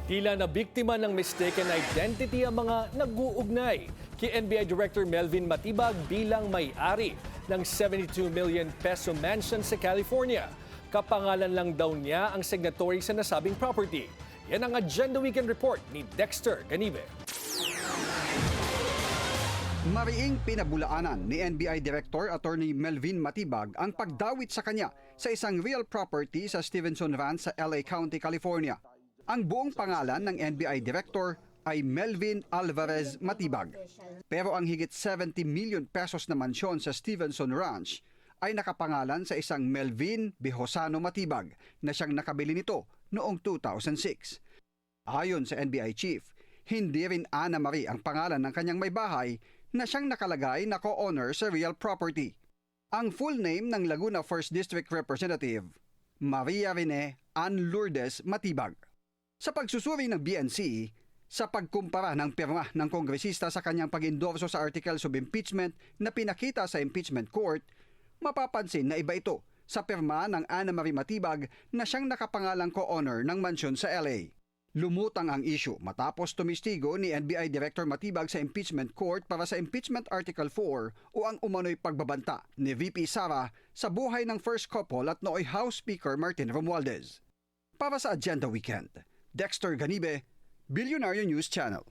Tila na biktima ng mistaken identity ang mga nag-uugnay kay NBI Director Melvin Matibag bilang may-ari ng 72 million peso mansion sa California. Kapangalan lang daw niya ang signatory sa nasabing property. Yan ang Agenda Weekend Report ni Dexter Ganibe. Mariing pinabulaanan ni NBI Director Attorney Melvin Matibag ang pagdawit sa kanya sa isang real property sa Stevenson Ranch sa LA County, California. Ang buong pangalan ng NBI Director ay Melvin Alvarez Matibag. Pero ang higit 70 million pesos na mansyon sa Stevenson Ranch ay nakapangalan sa isang Melvin Bihosano Matibag na siyang nakabili nito noong 2006. Ayon sa NBI Chief, hindi rin Ana Marie ang pangalan ng kanyang may bahay na siyang nakalagay na co-owner sa real property. Ang full name ng Laguna 1st District Representative, Maria Rene Ann Lourdes Matibag. Sa pagsusuri ng BNC, sa pagkumpara ng pirma ng kongresista sa kanyang pag-endorso sa articles of impeachment na pinakita sa impeachment court, mapapansin na iba ito sa pirma ng Ana Marie Matibag na siyang nakapangalang co-owner ng mansyon sa LA. Lumutang ang issue matapos tumistigo ni NBI Director Matibag sa impeachment court para sa impeachment article 4 o ang umano'y pagbabanta ni VP Sara sa buhay ng first couple at nooy House Speaker Martin Romualdez. Para sa Agenda Weekend, Dexter Ganibe, Billionaire News Channel.